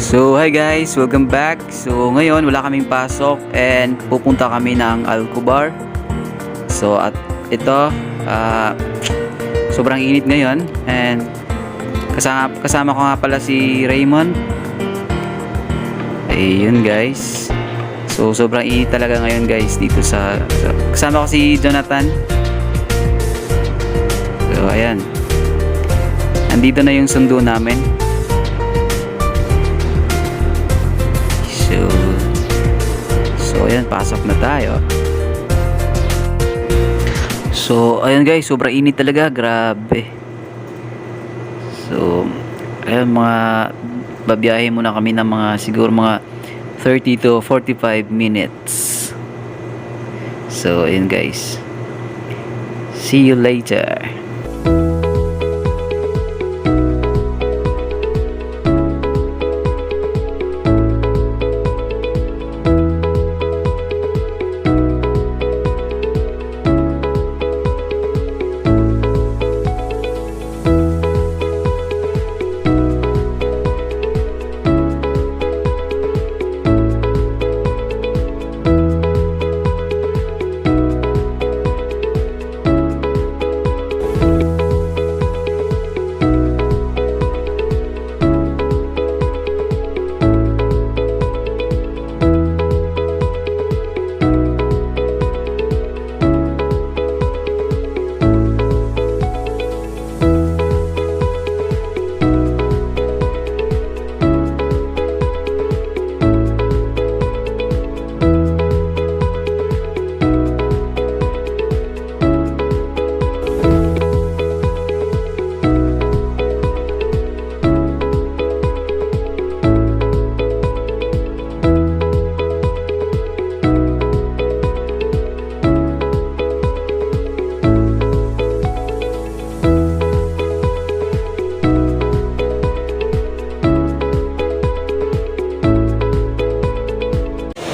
So hi guys, welcome back. So ngayon wala kaming pasok and pupunta kami ng Alcobar. So at ito sobrang init ngayon and kasama ko nga pala si Raymond. Ayun guys. So sobrang init talaga ngayon guys dito kasama ko si Jonathan. So ayan. Andito na yung sundo namin. So ayan, pasok na tayo. So ayan guys, sobrang init talaga, grabe. So ayan, babiyahe muna kami ng siguro mga 30 to 45 minutes. So ayan guys, see you later.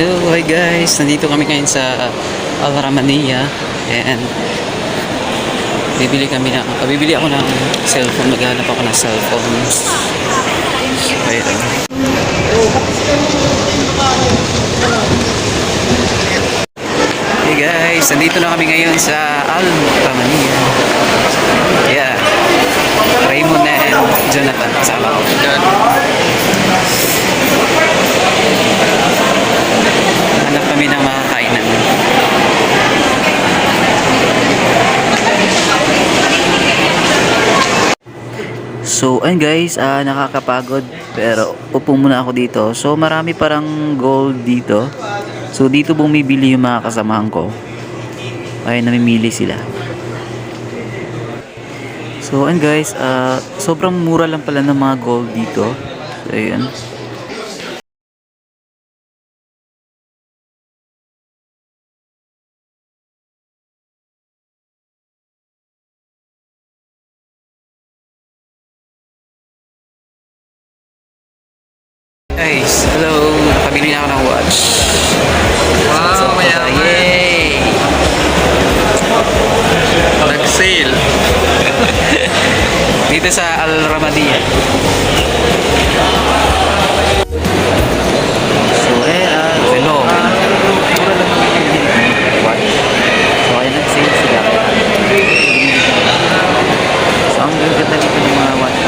Hello, hi guys, nandito kami ngayon sa Alramania and bibili ako ng cellphone, maghanap ako ng cellphone. Ayun. Hey guys, nandito na kami ngayon sa Alramania. Yeah, Raymond and Jonathan kasama ko. Hanap kami ng makakainan. So ayun guys, nakakapagod pero upo muna ako dito. So marami parang gold dito. So dito bumibili yung mga kasamahan ko. Ay namimili sila. So ayun guys, sobrang mura lang pala ng mga gold dito. So ayun. Guys, hello! Nakabili na ako ng watch. Wow, So, mayaman. yay! Nag-sale. Dito sa Alramania. So, hello. Mura lang yung watch. So, ayun nag-sale sila. So, ang ganda dito ng mga watch.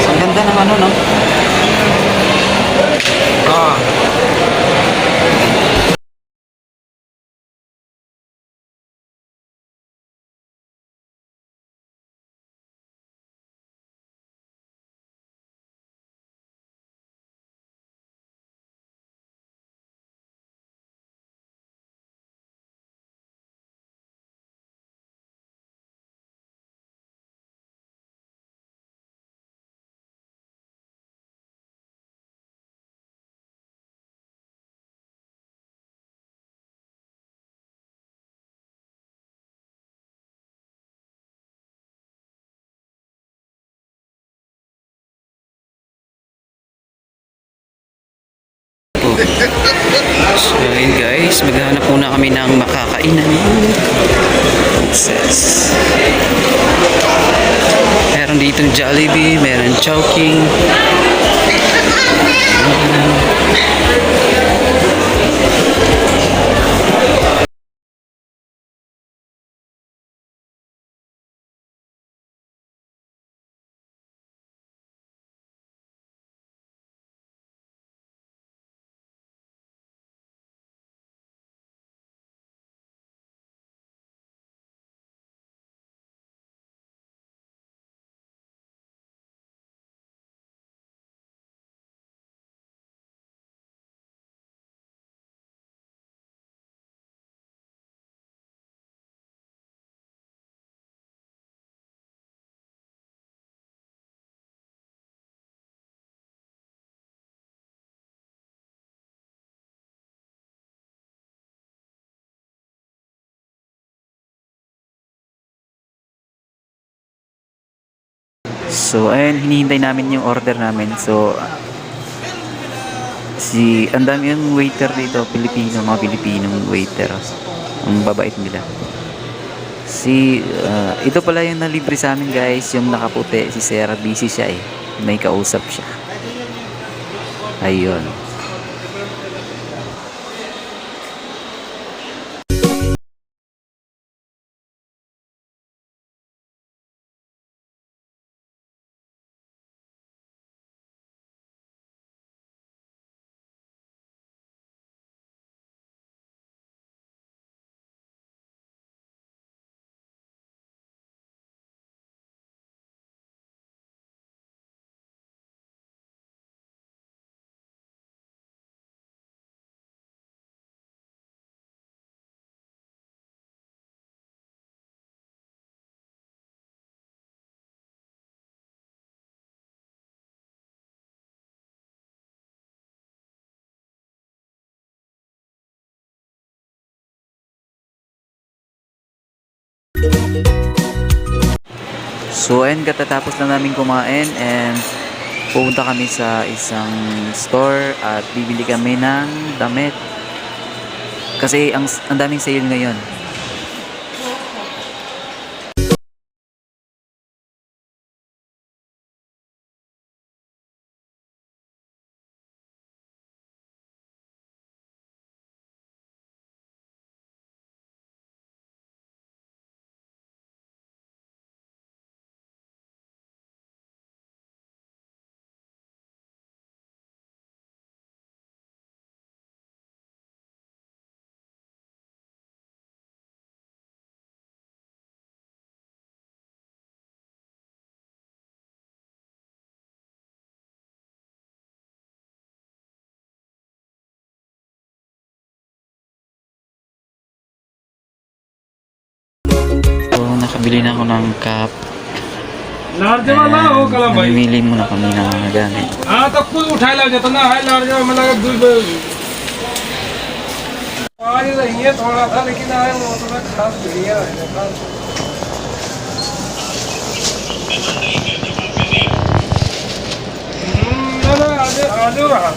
So, ang ganda ng no? Ah. So ayun guys, maghahanap muna kami ng makakainan. Success. Meron dito Jollibee, meron Chowking. So, ayun, hinihintay namin yung order namin. So, ang dami yung waiter dito, Pilipino, mga Pilipinong waiter. Ang babait nila. Ito pala yung nalibre sa amin guys, yung nakaputi, si Sarah, busy siya eh. May kausap siya. Ayun. So, ayun, katatapos lang namin kumain and pupunta kami sa isang store at bibili kami ng damit. Kasi ang daming sale ngayon. So, nakabili na ako ng cup. Large वाला हो कलम भाई Namimili muna kami ng mga gamit. हाँ तो खुद उठाए लग जितना है लार्ज में लगा दूर आज नहीं है थोड़ा सा लेकिन आए वो थोड़ा खास बढ़िया है ना ना आज आज रहा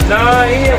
नहीं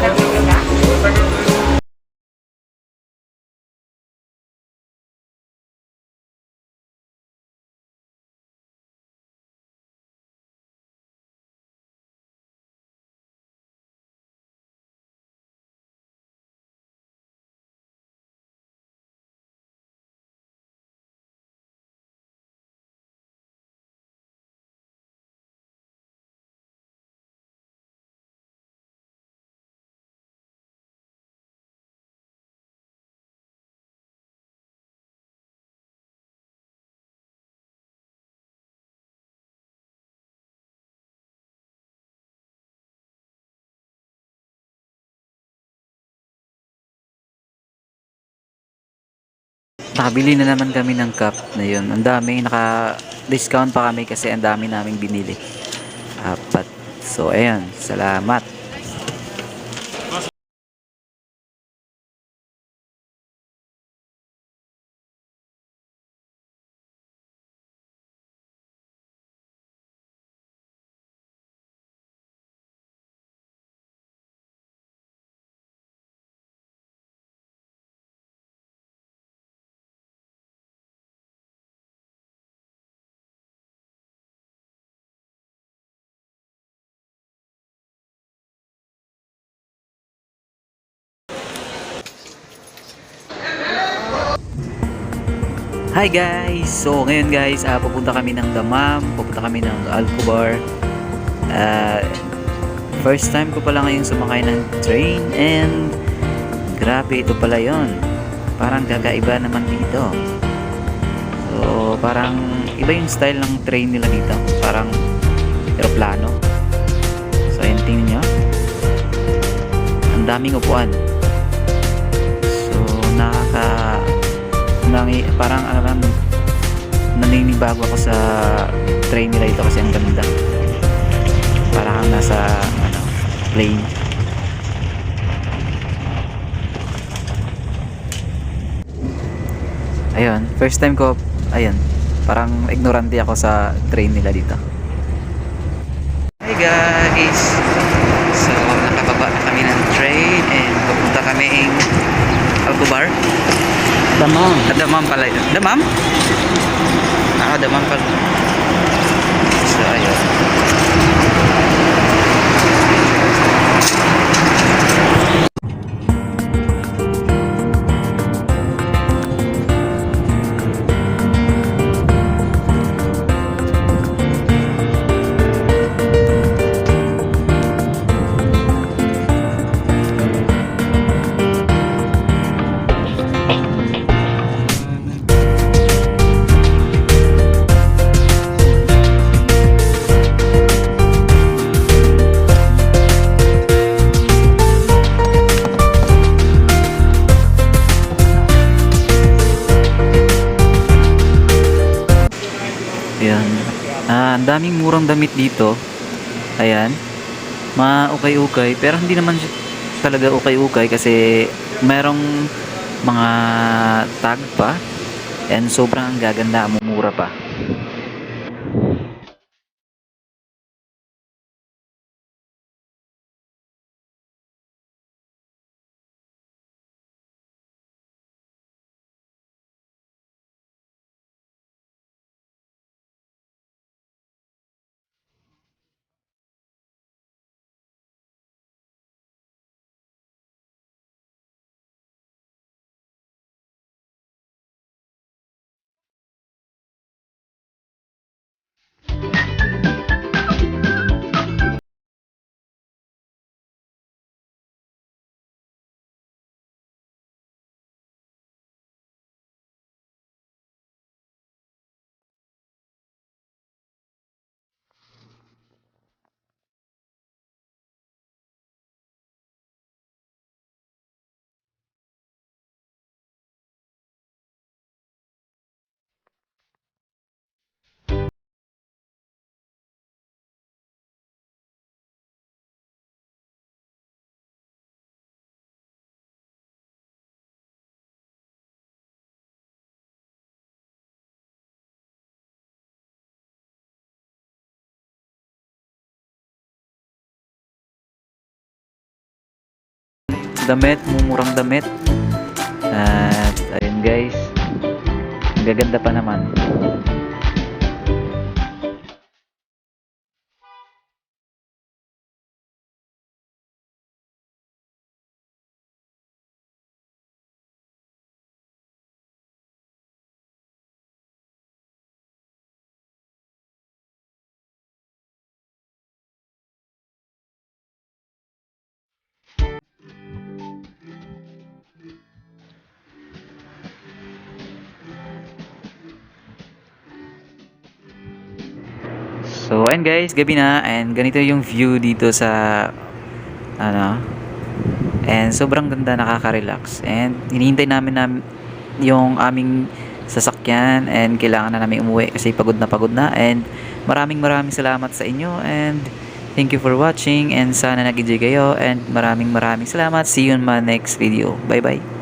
Nakabili na naman kami ng cup na yun. Ang dami, naka-discount pa kami kasi ang dami naming binili. Apat. So, ayan. Salamat. Hi guys! So ngayon guys, pupunta kami ng Damam, pupunta kami ng Alcobar. Ah, First time ko pala ngayon sumakay ng train and grabe, ito pala yon. Parang kakaiba naman dito. So parang iba yung style ng train nila dito. Parang aeroplano. So ayun, tingnan nyo. Ang daming upuan. So parang naninibago ako sa train nila ito kasi ang ganda. Parang nasa plane. Ayun, first time ko, ayun, parang ignorante ako sa train nila dito. Hi guys! So, nakababa na kami ng train and pupunta kaming Alcobar. Damam. Damam pala ito. Damam? Damam pala. So, ayun. Ayan. Ang daming murang damit dito. Ayan. Ma-ukay-ukay. Pero hindi naman siya talaga ukay-ukay kasi merong mga tag pa. And sobrang ang gaganda. Mumura pa. Damit, mumurang damit. At ayun guys, ang gaganda pa naman. So ayun guys, gabi na and ganito yung view dito sa and sobrang ganda, nakaka-relax and hinihintay namin yung aming sasakyan and kailangan na namin umuwi kasi pagod na and maraming salamat sa inyo and thank you for watching and sana nag-enjoy kayo and maraming salamat. See you in my next video. Bye bye.